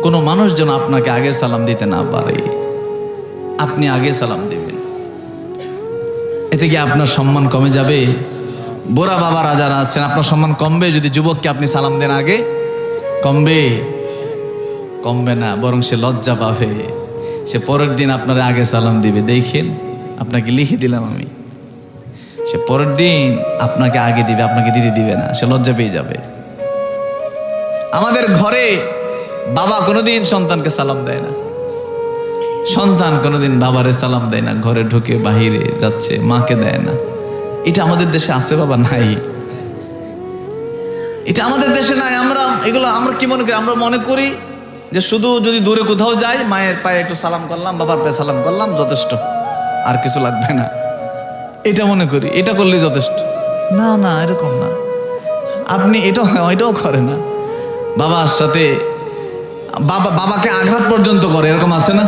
কোনো মানুষ যেন আপনাকে আগে সালাম দিতে না পারে, আপনি আগে সালাম দিবেন। এতে কি আপনার সম্মান কমে যাবে? বুড়া বাবারা যারা আছেন, আপনার সম্মান কমবে যদি যুবককে আপনি সালাম দেন আগে? কমবে? কমবে না, বরং সে লজ্জা পাবে। সে পরের দিন আপনার আগে সালাম দিবে। দেখেন, আপনাকে লিখে দিলাম আমি, সে পরের দিন আপনাকে আগে দিবে, আপনাকে দিতে দিবে না, সে লজ্জা পেয়ে যাবে। আমাদের ঘরে বাবা কোনোদিন সন্তানকে সালাম দেয় না, সন্তান কোনোদিন বাবারে সালাম দেয় না, ঘরে ঢুকে বাহিরে যাচ্ছে মাকে দেয় না। এটা আমাদের দেশে আছে বাবা? নাই, এটা আমাদের দেশে নাই। আমরা কি মনে করি? আমরা মনে করি যে শুধু যদি দূরে কোথাও যাই, মায়ের পায়ে একটু সালাম করলাম, বাবার পায়ে সালাম করলাম, যথেষ্ট, আর কিছু লাগবে না, এটা মনে করি, এটা করলেই যথেষ্ট। না না, এরকম না। আপনি এটাও করে না। বাবার সাথে বাবাকে আঘাত পর্যন্ত করে, এরকম আছে না?